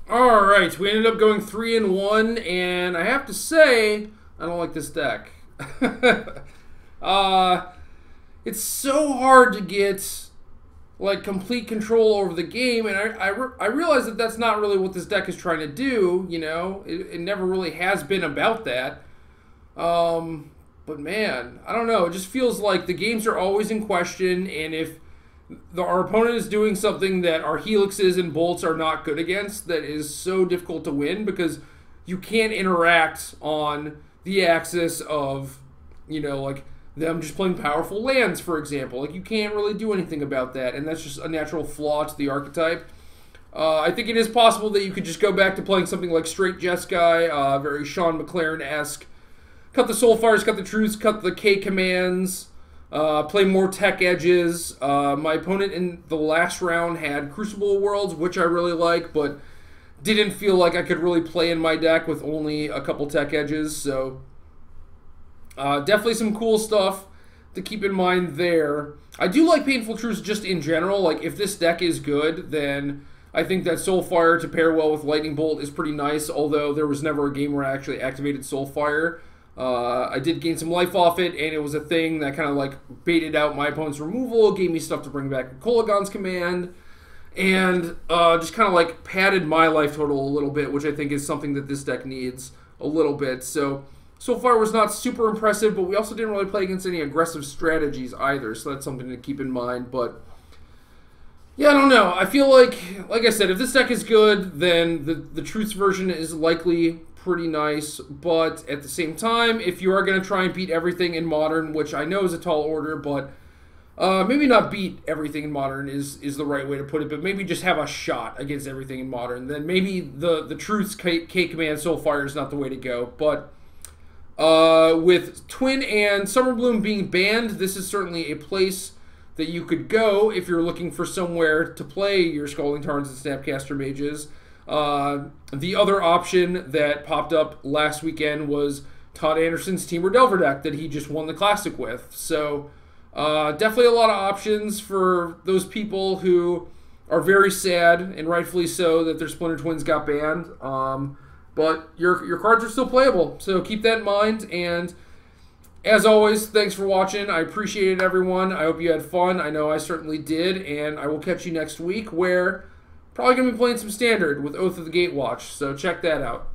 All right, we ended up going 3-1, and I have to say, I don't like this deck. uh, it's so hard to get like complete control over the game, and I realize that that's not really what this deck is trying to do. You know, it never really has been about that. But man, I don't know. It just feels like the games are always in question, and if our opponent is doing something that our helixes and bolts are not good against, that is so difficult to win because you can't interact on the axis of, you know, like them just playing powerful lands, for example. Like, you can't really do anything about that, and that's just a natural flaw to the archetype. I think it is possible that you could just go back to playing something like straight Jeskai, very Sean McLaren-esque. Cut the Soulfires, cut the Truths, cut the K commands, play more tech edges. My opponent in the last round had Crucible Worlds, which I really like, but didn't feel like I could really play in my deck with only a couple tech edges. So definitely some cool stuff to keep in mind there. I do like Painful Truths just in general. Like, if this deck is good, then I think that Soulfire to pair well with Lightning Bolt is pretty nice, although there was never a game where I actually activated Soulfire. I did gain some life off it, and it was a thing that kind of like baited out my opponent's removal, gave me stuff to bring back with Kolagon's command, and just kind of like padded my life total a little bit, which I think is something that this deck needs a little bit. So far was not super impressive, but we also didn't really play against any aggressive strategies either, so that's something to keep in mind. But yeah, I don't know. I feel like I said, if this deck is good, then the Truths version is likely pretty nice, but at the same time, if you are going to try and beat everything in Modern, which I know is a tall order, but maybe not beat everything in Modern is the right way to put it, but maybe just have a shot against everything in Modern, then maybe the Truths K command Soulfire is not the way to go. But with Twin and Summerbloom being banned, this is certainly a place that you could go if you're looking for somewhere to play your Scalding Tarns and Snapcaster Mages. The other option that popped up last weekend was Todd Anderson's Temur Delver deck that he just won the Classic with. So definitely a lot of options for those people who are very sad, and rightfully so, that their Splinter Twins got banned. But your cards are still playable, so keep that in mind. And as always, thanks for watching. I appreciate it, everyone. I hope you had fun. I know I certainly did, and I will catch you next week, where probably going to be playing some Standard with Oath of the Gatewatch, so check that out.